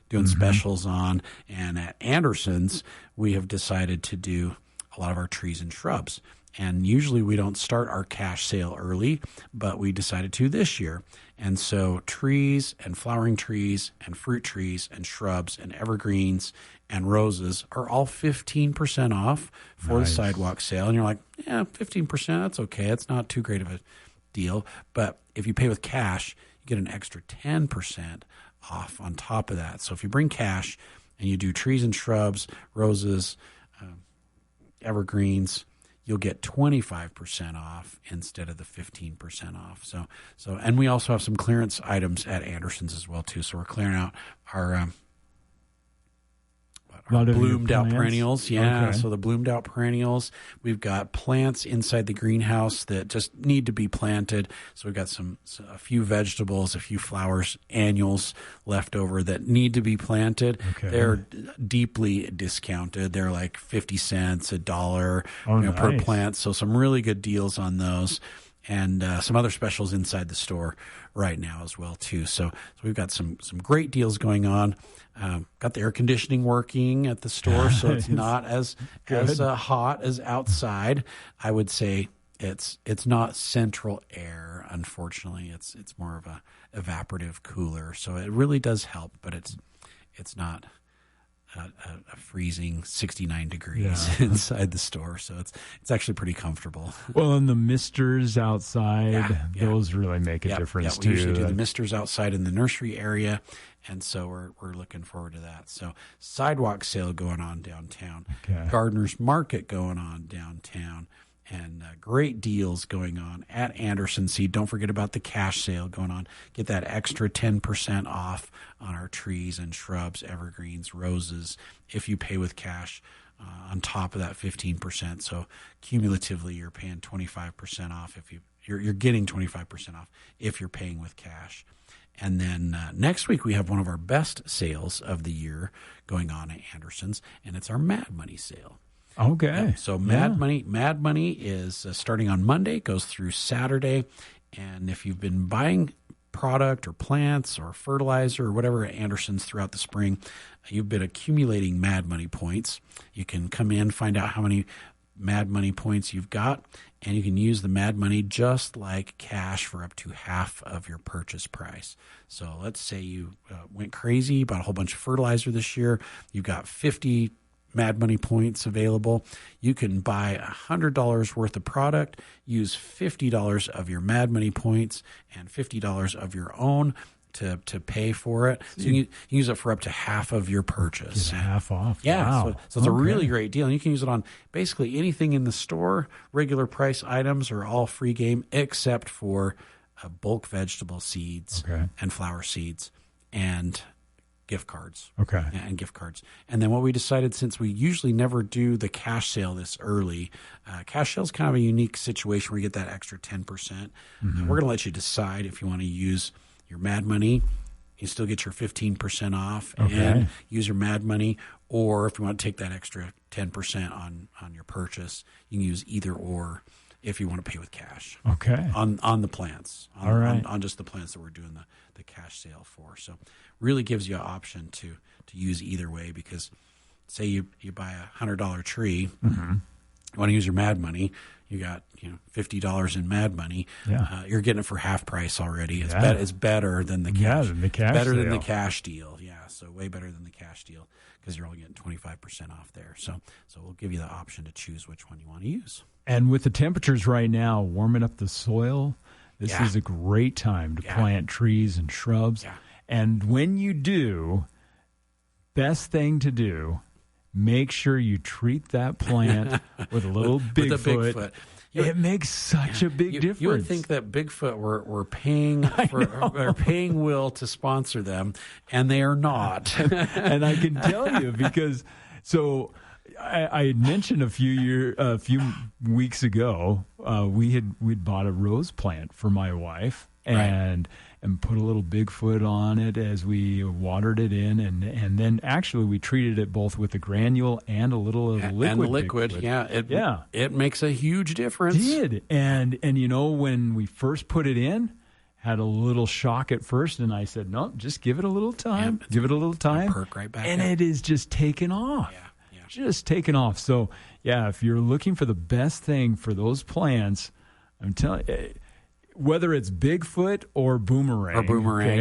doing specials on. And at Anderson's, we have decided to do a lot of our trees and shrubs. And usually we don't start our cash sale early, but we decided to this year. And so trees and flowering trees and fruit trees and shrubs and evergreens and roses are all 15% off for the sidewalk sale. And you're like, yeah, 15%, that's okay. It's not too great of a deal. But if you pay with cash, you get an extra 10% off on top of that. So if you bring cash and you do trees and shrubs, roses, evergreens, you'll get 25% off instead of the 15% off. So, and we also have some clearance items at Anderson's as well too. So we're clearing out our bloomed out perennials. Yeah. Okay. So the bloomed out perennials, we've got plants inside the greenhouse that just need to be planted. So we've got a few vegetables, a few flowers, annuals left over that need to be planted. Okay. They're deeply discounted. They're like 50 cents, $1 per plant. So some really good deals on those. And some other specials inside the store right now as well too. So we've got some great deals going on. Got the air conditioning working at the store, so it's not as hot as outside. I would say it's not central air. Unfortunately, it's more of a evaporative cooler. So it really does help, but it's not a freezing 69 degrees inside the store. So it's actually pretty comfortable. Well, and the misters outside, those really make a difference too. We usually do the misters outside in the nursery area. And so we're looking forward to that. So sidewalk sale going on downtown, Gardener's Market going on downtown, and great deals going on at Anderson Seed. Don't forget about the cash sale going on. Get that extra 10% off on our trees and shrubs, evergreens, roses, if you pay with cash on top of that 15%. So cumulatively, you're paying 25% off if you're getting 25% off if you're paying with cash. And then next week, we have one of our best sales of the year going on at Anderson's, and it's our Mad Money sale. Okay. Yeah, so Mad Money is starting on Monday, goes through Saturday. And if you've been buying product or plants or fertilizer or whatever at Anderson's throughout the spring, you've been accumulating Mad Money points. You can come in, find out how many Mad Money points you've got, and you can use the Mad Money just like cash for up to half of your purchase price. So let's say you went crazy, bought a whole bunch of fertilizer this year. You've got 50 Mad Money points available. You can buy $100 worth of product, use $50 of your Mad Money points and $50 of your own to pay for it. So you can use it for up to half of your purchase. Get half off. Yeah. Wow. So it's a really great deal. And you can use it on basically anything in the store. Regular price items are all free game except for bulk vegetable seeds and flower seeds and gift cards. Okay. And gift cards. And then what we decided, since we usually never do the cash sale this early, cash sale is kind of a unique situation where you get that extra 10%. We're going to let you decide if you want to use your Mad Money. You still get your 15% off and use your Mad Money. Or if you want to take that extra 10% on your purchase, you can use either or if you want to pay with cash. Okay. On the plants. All right. On just the plants that we're doing the cash sale for. So really gives you an option to use either way, because say you buy a $100 tree, you want to use your Mad Money, you got $50 in Mad Money. Yeah. You're getting it for half price already. It's better than the cash. Yeah, than the cash better deal. than the cash deal. Yeah, so way better than the cash deal, because you're only getting 25% off there. So we'll give you the option to choose which one you want to use. And with the temperatures right now warming up the soil, this is a great time to plant trees and shrubs. Yeah. And when you do, best thing to do, make sure you treat that plant with a little Bigfoot. It makes such a big difference. You would think that Bigfoot were paying are paying Will to sponsor them, and they are not. And I can tell you, because I had mentioned a few weeks ago, we'd bought a rose plant for my wife and put a little Bigfoot on it as we watered it in, and then actually we treated it both with the granule and a little of liquid. And the liquid, Bigfoot. It makes a huge difference. It did, and when we first put it in, had a little shock at first, and I said, no, just give it a little time. Give it a little time. Perk right back. And up. it is just taken off. Yeah. Just taken off. So, if you're looking for the best thing for those plants, I'm telling you, whether it's Bigfoot or boomerang.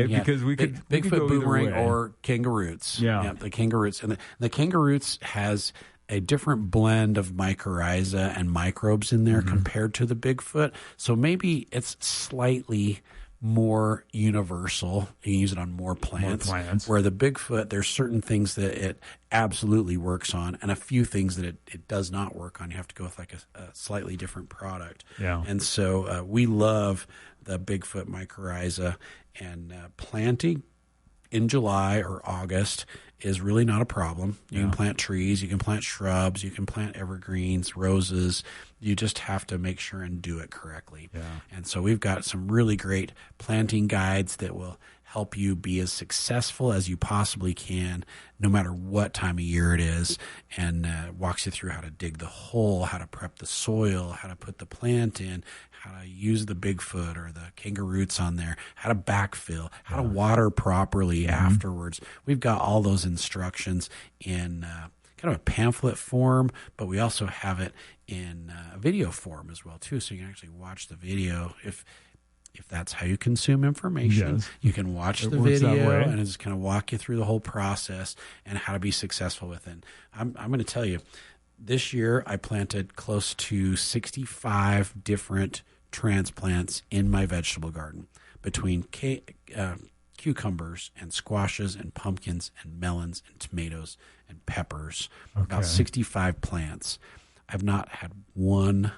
Because we could Bigfoot, go boomerang, way. or kangaroos. Yeah. The kangaroos. And the kangaroos has a different blend of mycorrhiza and microbes in there compared to the Bigfoot. So maybe it's slightly more universal. You can use it on more plants. Where the Bigfoot, there's certain things that it absolutely works on, and a few things that it does not work on. You have to go with like a slightly different product. Yeah. And so we love the Bigfoot mycorrhiza, and planting in July or August is really not a problem. You can plant trees, you can plant shrubs, you can plant evergreens, roses. You just have to make sure and do it correctly. Yeah. And so we've got some really great planting guides that will help you be as successful as you possibly can, no matter what time of year it is, and walks you through how to dig the hole, how to prep the soil, how to put the plant in, how to use the Bigfoot or the kangaroos on there, how to backfill, how to water properly afterwards. We've got all those instructions in kind of a pamphlet form, but we also have it in video form as well too, so you can actually watch the video if that's how you consume information. Yes. You can watch the video and it's kind of walk you through the whole process and how to be successful with it. I'm going to tell you, this year I planted close to 65 different transplants in my vegetable garden, between cucumbers and squashes and pumpkins and melons and tomatoes and peppers. About 65 plants. I've not had one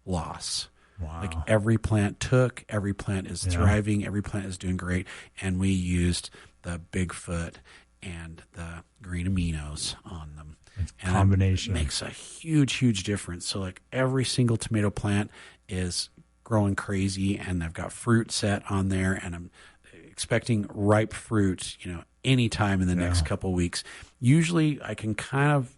loss. Wow. Like every plant took, every plant is thriving, every plant is doing great, and we used the Bigfoot and the green aminos on them. And combination it makes a huge, huge difference. So like every single tomato plant is growing crazy, and I've got fruit set on there, and I'm expecting ripe fruit, anytime in the next couple of weeks. Usually I can kind of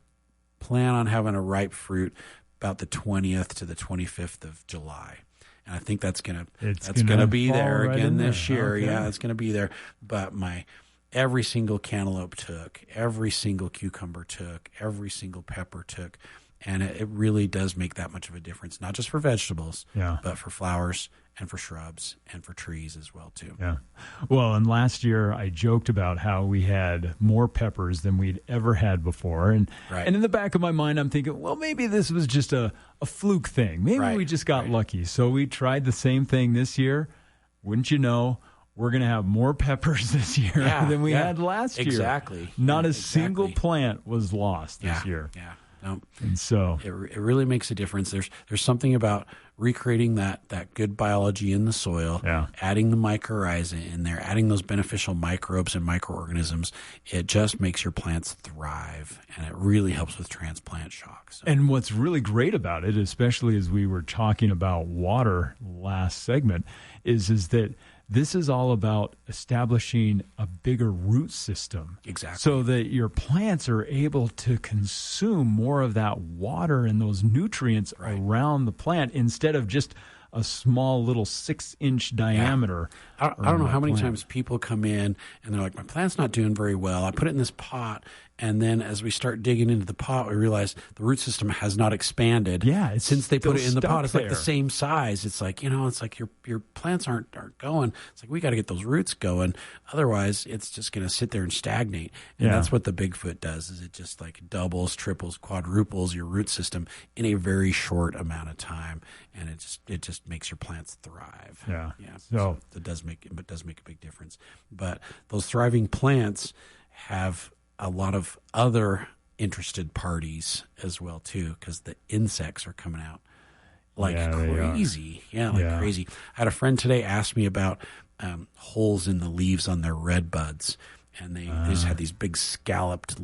plan on having a ripe fruit about the 20th to the 25th of July. And I think that's going to be there again this year. Okay. Yeah, it's going to be there. But every single cantaloupe took, every single cucumber took, every single pepper took. And it really does make that much of a difference, not just for vegetables, but for flowers and for shrubs and for trees as well, too. Yeah. Well, and last year I joked about how we had more peppers than we'd ever had before. And in the back of my mind, I'm thinking, well, maybe this was just a fluke thing. Maybe we just got lucky. So we tried the same thing this year. Wouldn't you know, we're going to have more peppers this year than we had last year. Exactly. Not a single plant was lost this year. Yeah. No. And so it really makes a difference. There's something about recreating that good biology in the soil, adding the mycorrhiza in there, adding those beneficial microbes and microorganisms. It just makes your plants thrive, and it really helps with transplant shock. So. And what's really great about it, especially as we were talking about water last segment, is that this is all about establishing a bigger root system. Exactly. So that your plants are able to consume more of that water and those nutrients around the plant instead of just a small little 6-inch diameter. I don't know how many times people come in and they're like, my plant's not doing very well. I put it in this pot. And then as we start digging into the pot, we realize the root system has not expanded. Yeah, it's since they put it in the pot. It's there. like the same size. It's like, it's like your plants aren't going. It's like we got to get those roots going. Otherwise, it's just going to sit there and stagnate. And that's what the Bigfoot does, is it just like doubles, triples, quadruples your root system in a very short amount of time. And it just makes your plants thrive. Yeah. So it does make a big difference. But those thriving plants have a lot of other interested parties as well too, because the insects are coming out like crazy. Crazy. I had a friend today ask me about holes in the leaves on their red buds, and they just had these big scalloped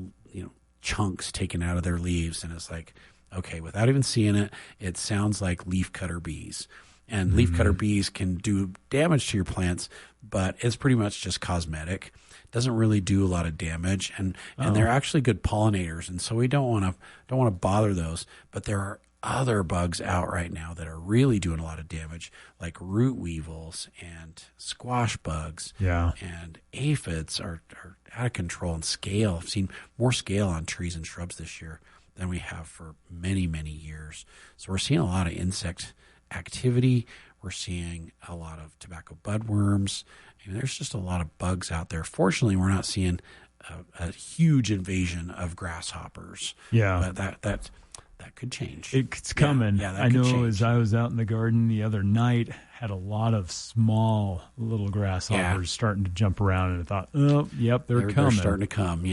chunks taken out of their leaves, and it's like, okay, without even seeing it, it sounds like leafcutter bees. And leafcutter bees can do damage to your plants, but it's pretty much just cosmetic. Doesn't really do a lot of damage, and they're actually good pollinators, and so we don't want to bother those. But there are other bugs out right now that are really doing a lot of damage, like root weevils and squash bugs. And aphids are out of control, and scale. I've seen more scale on trees and shrubs this year than we have for many, many years. So we're seeing a lot of insect activity. We're seeing a lot of tobacco budworms. I mean, there's just a lot of bugs out there. Fortunately, we're not seeing a huge invasion of grasshoppers. But that could change. It's coming. I know change. As I was out in the garden the other night, had a lot of small little grasshoppers starting to jump around, and I thought, they're coming. They're starting to come.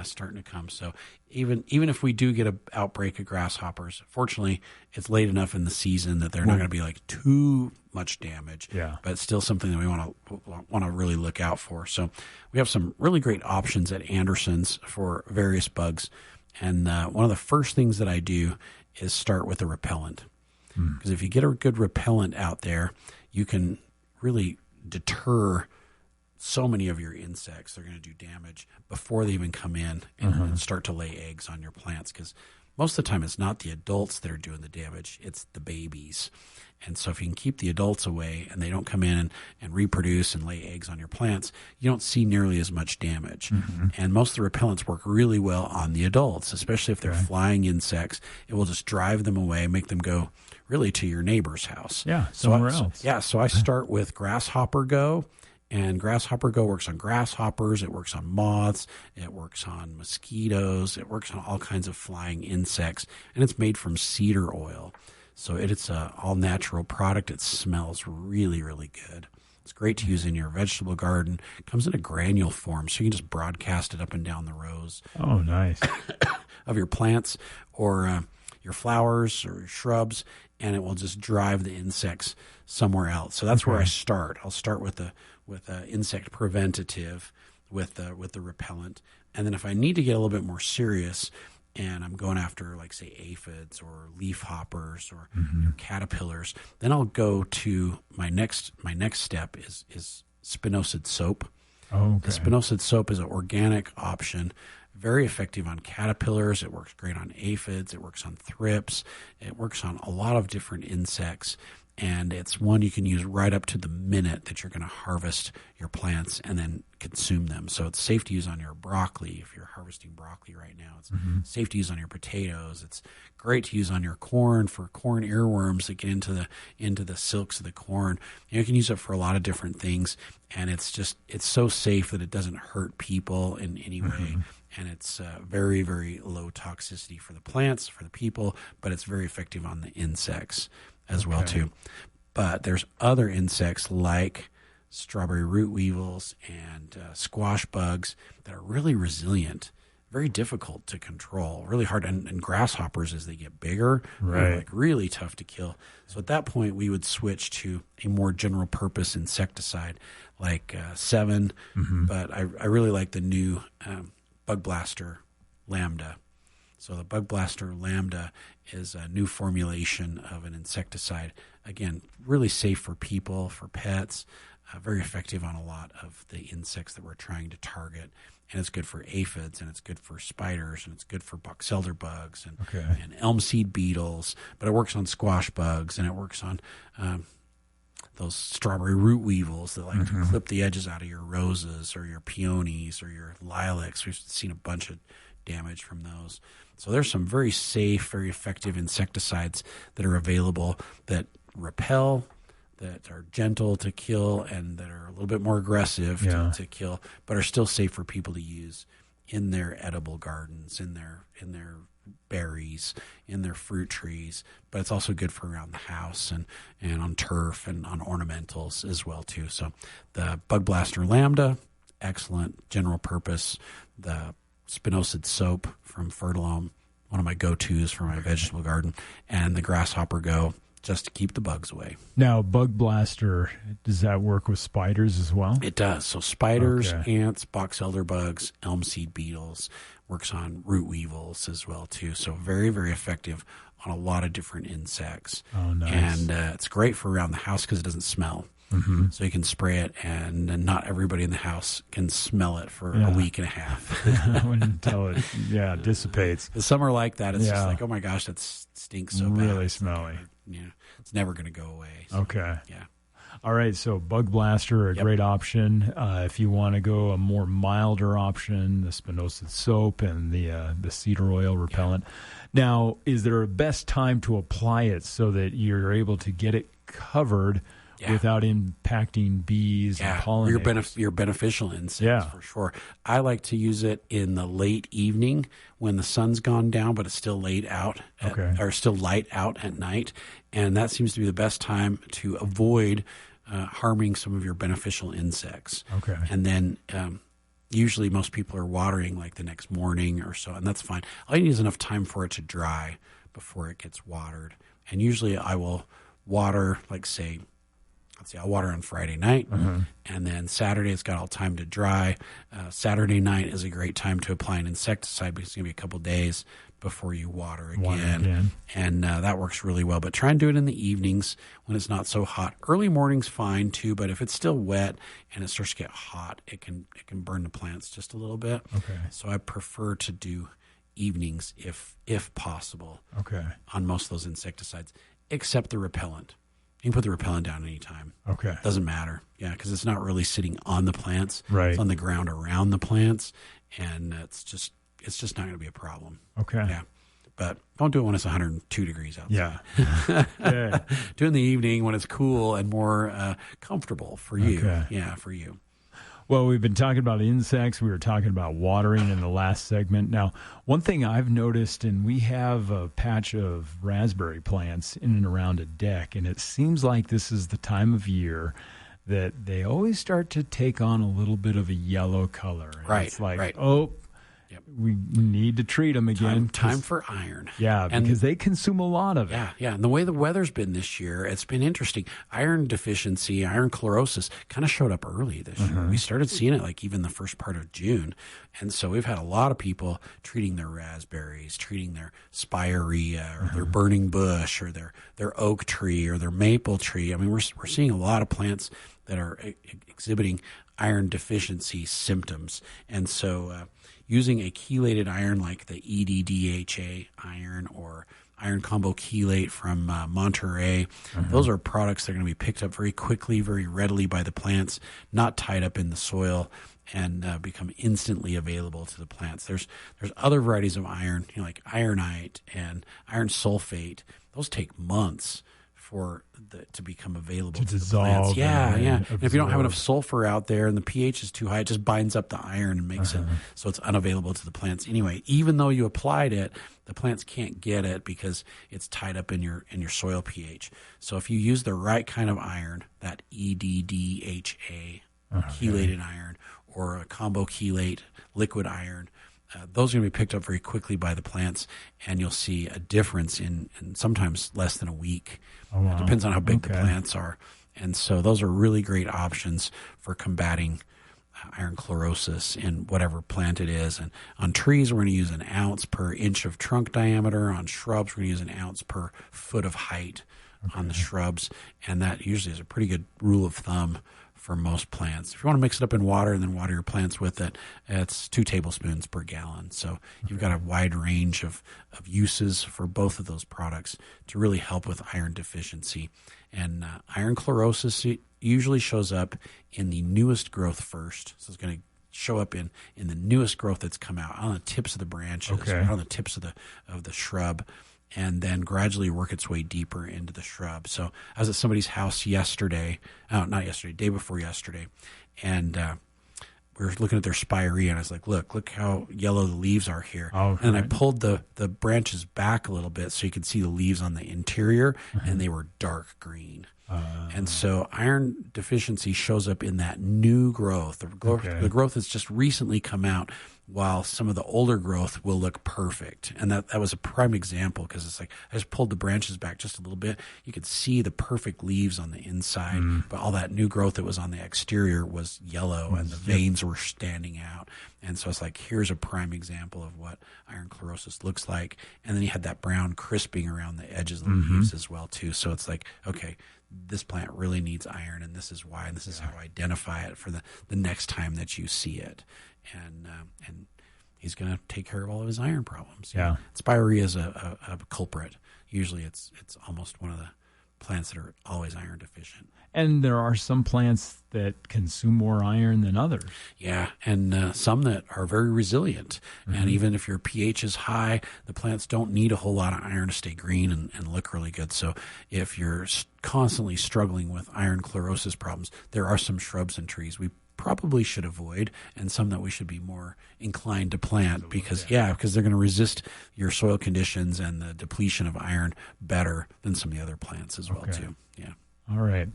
Starting to come. So even if we do get an outbreak of grasshoppers, fortunately, it's late enough in the season that they're not going to be like too much damage. But it's still something that we want to really look out for. So we have some really great options at Anderson's for various bugs. And one of the first things that I do is start with a repellent. Because if you get a good repellent out there, you can really deter so many of your insects. They're going to do damage before they even come in and start to lay eggs on your plants. Because most of the time it's not the adults that are doing the damage, it's the babies. And so if you can keep the adults away and they don't come in and reproduce and lay eggs on your plants, you don't see nearly as much damage. And most of the repellents work really well on the adults, especially if they're flying insects. It will just drive them away, make them go really to your neighbor's house. Somewhere else. So I start with Grasshopper Go. And Grasshopper Go works on grasshoppers, it works on moths, it works on mosquitoes, it works on all kinds of flying insects, and it's made from cedar oil. So it's an all-natural product. It smells really, really good. It's great to use in your vegetable garden. It comes in a granule form, so you can just broadcast it up and down the rows. Oh, nice. Of your plants or your flowers or your shrubs, and it will just drive the insects somewhere else. So that's where I start. I'll start with the insect preventative with the repellent, and then if I need to get a little bit more serious, and I'm going after, like, say, aphids or leaf hoppers or caterpillars, then I'll go to my next step is spinosad soap. The spinosad soap is an organic option, very effective on caterpillars. It works great on aphids. It works on thrips. It works on a lot of different insects. And it's one you can use right up to the minute that you're going to harvest your plants and then consume them. So it's safe to use on your broccoli if you're harvesting broccoli right now. It's safe to use on your potatoes. It's great to use on your corn for corn earworms that get into the silks of the corn. You can use it for a lot of different things, and it's so safe that it doesn't hurt people in any way. And it's very, very low toxicity for the plants, for the people, but it's very effective on the insects as well too. But there's other insects like strawberry root weevils and squash bugs that are really resilient, very difficult to control, really hard. And grasshoppers, as they get bigger, are like really tough to kill. So at that point, we would switch to a more general purpose insecticide like Sevin. But I really like the new Bug Blaster Lambda. So the Bug Blaster Lambda is a new formulation of an insecticide. Again, really safe for people, for pets, very effective on a lot of the insects that we're trying to target. And it's good for aphids, and it's good for spiders, and it's good for box elder bugs and elm seed beetles. But it works on squash bugs, and it works on those strawberry root weevils that like to clip the edges out of your roses or your peonies or your lilacs. We've seen a bunch of damage from those. So there's some very safe, very effective insecticides that are available that repel, that are gentle to kill, and that are a little bit more aggressive to kill, but are still safe for people to use in their edible gardens, in their berries, in their fruit trees. But it's also good for around the house and on turf and on ornamentals as well too. So the Bug Blaster Lambda, excellent general purpose. The spinosad soap from Fertilome, one of my go-tos for my vegetable garden, and the Grasshopper Go, just to keep the bugs away. Now, Bug Blaster, does that work with spiders as well? It does. So spiders, ants, box elder bugs, elm seed beetles, works on root weevils as well too. So very, very effective on a lot of different insects. Oh, nice. And it's great for around the house because it doesn't smell. So you can spray it, and not everybody in the house can smell it for a week and a half. Until it dissipates. Some are like that. It's just like, oh my gosh, that stinks so bad. Really smelly. It's never going to go away. So, yeah. All right, so Bug Blaster, a great option. If you want to go a more milder option, the spinosad soap and the cedar oil repellent. Now, is there a best time to apply it so that you're able to get it covered without impacting bees and pollinators? Your beneficial insects, for sure. I like to use it in the late evening when the sun's gone down, but it's still late out, or still light out at night. And that seems to be the best time to avoid harming some of your beneficial insects. And then usually most people are watering like the next morning or so, and that's fine. All you need is enough time for it to dry before it gets watered. And usually I will water, like say, I'll water on Friday night, and then Saturday it's got all time to dry. Saturday night is a great time to apply an insecticide because it's going to be a couple days before you water again. And that works really well. But try and do it in the evenings when it's not so hot. Early morning's fine too, but if it's still wet and it starts to get hot, it can burn the plants just a little bit. So I prefer to do evenings if possible on most of those insecticides, except the repellent. You can put the repellent down anytime. Doesn't matter. Because it's not really sitting on the plants. It's on the ground around the plants, and it's just not going to be a problem. But don't do it when it's 102 degrees outside. Do it in the evening when it's cool and more comfortable for you. For you. Well, we've been talking about insects. We were talking about watering in the last segment. Now, one thing I've noticed, and we have a patch of raspberry plants in and around a deck, and it seems like this is the time of year that they always start to take on a little bit of a yellow color. And it's like, we need to treat them again. Time for iron. Because they consume a lot of it. And the way the weather's been this year, it's been interesting. Iron deficiency, iron chlorosis kind of showed up early this year. We started seeing it like even the first part of June. And so we've had a lot of people treating their raspberries, treating their spirea or their burning bush or their oak tree or their maple tree. I mean, we're seeing a lot of plants that are exhibiting iron deficiency symptoms. And so using a chelated iron like the EDDHA iron or iron combo chelate from Monterey. Those are products that are going to be picked up very quickly, very readily by the plants, not tied up in the soil, and become instantly available to the plants. There's other varieties of iron, like ironite and iron sulfate. Those take months to become available to the plants. Yeah. And if you don't have enough sulfur out there and the pH is too high, it just binds up the iron and makes it so it's unavailable to the plants. Anyway, even though you applied it, the plants can't get it because it's tied up in your soil pH. So if you use the right kind of iron, that EDDHA, chelated iron, or a combo chelate liquid iron, those are going to be picked up very quickly by the plants, and you'll see a difference in sometimes less than a week. It depends on how big the plants are. And so those are really great options for combating iron chlorosis in whatever plant it is. And on trees, we're going to use 1 ounce per inch of trunk diameter. On shrubs, we're going to use 1 ounce per foot of height on the shrubs. And that usually is a pretty good rule of thumb for most plants. If you want to mix it up in water and then water your plants with it, it's 2 tablespoons per gallon. So you've got a wide range of uses for both of those products to really help with iron deficiency. And iron chlorosis usually shows up in the newest growth first. So it's going to show up in the newest growth that's come out on the tips of the branches, or on the tips of the shrub, and then gradually work its way deeper into the shrub. So I was at somebody's house day before yesterday, and we were looking at their spirea, and I was like, look how yellow the leaves are here. And I pulled the branches back a little bit so you could see the leaves on the interior, and they were dark green. And so iron deficiency shows up in that new growth. The growth that's just recently come out, while some of the older growth will look perfect. And that was a prime example, because it's like I just pulled the branches back just a little bit. You could see the perfect leaves on the inside, but all that new growth that was on the exterior was yellow, and the veins were standing out. And so it's like, here's a prime example of what iron chlorosis looks like. And then you had that brown crisping around the edges of the leaves as well, too. So it's like, okay, this plant really needs iron, and this is why, and this is how I identify it for the next time that you see it. And he's going to take care of all of his iron problems. Yeah. Spirea is a culprit. Usually it's almost one of the plants that are always iron deficient. And there are some plants that consume more iron than others. Yeah, and some that are very resilient. And even if your pH is high, the plants don't need a whole lot of iron to stay green and look really good. So if you're constantly struggling with iron chlorosis problems, there are some shrubs and trees we probably should avoid, and some that we should be more inclined to plant because they're going to resist your soil conditions and the depletion of iron better than some of the other plants as well too. Yeah. All right.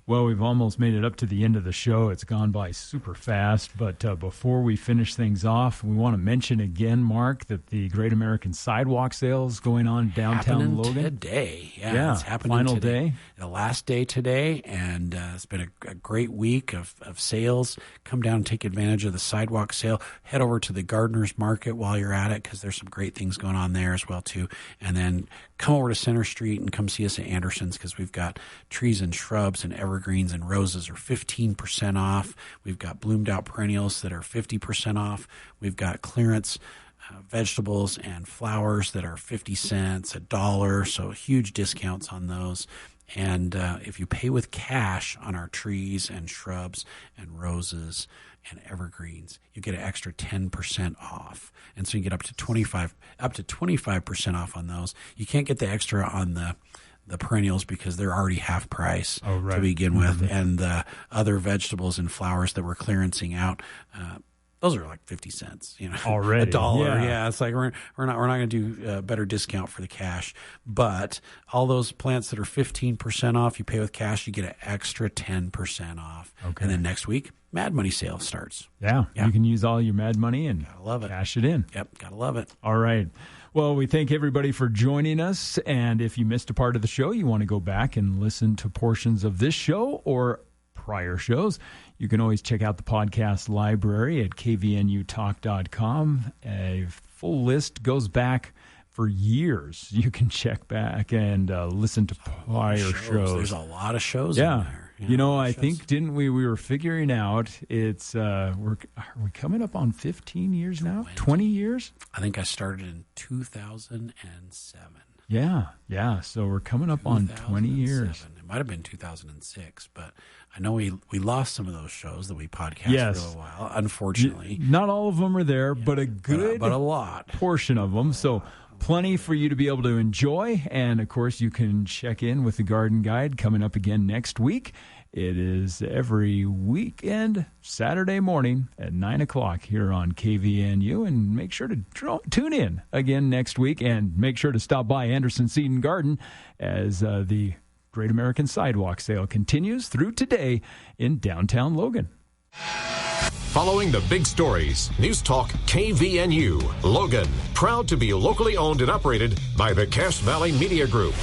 Well, we've almost made it up to the end of the show. It's gone by super fast. But before we finish things off, we want to mention again, Mark, that the Great American Sidewalk Sale is going on downtown happening Logan today. Yeah, it's happening final today. Day. The last day today, and it's been a great week of sales. Come down and take advantage of the Sidewalk Sale. Head over to the Gardeners Market while you're at it, because there's some great things going on there as well too. And then come over to Center Street and come see us at Anderson's, because we've got trees and shrubs and evergreens and roses are 15% off. We've got bloomed out perennials that are 50% off. We've got clearance vegetables and flowers that are 50 cents, $1, so huge discounts on those. And if you pay with cash on our trees and shrubs and roses and evergreens, you get an extra 10% off. And so you get up to 25% off on those. You can't get the extra on the perennials because they're already half price to begin with. And the other vegetables and flowers that we're clearancing out, those are like 50 cents, already $1. Yeah. It's like we're not going to do a better discount for the cash, but all those plants that are 15% off, you pay with cash, you get an extra 10% off. And then next week, Mad Money sale starts. Yeah. You can use all your Mad Money and cash it in. Yep. Gotta love it. All right. Well, we thank everybody for joining us. And if you missed a part of the show, you want to go back and listen to portions of this show or prior shows, you can always check out the podcast library at kvnutalk.com. A full list goes back for years. You can check back and listen to prior shows. There's a lot of shows in there. I think, didn't we were figuring out it's are we coming up on 15 years now? 20 years? I think I started in 2007. Yeah. So we're coming up on 20 years. It might have been 2006, but I know we lost some of those shows that we podcast for a while, unfortunately. Not all of them are there, but a good but a lot portion of them. So plenty for you to be able to enjoy. And, of course, you can check in with the Garden Guide coming up again next week. It is every weekend, Saturday morning at 9 o'clock here on KVNU. And make sure to tune in again next week. And make sure to stop by Anderson Seed and Garden as the Great American Sidewalk Sale continues through today in downtown Logan. Following the big stories, News Talk KVNU, Logan, proud to be locally owned and operated by the Cache Valley Media Group.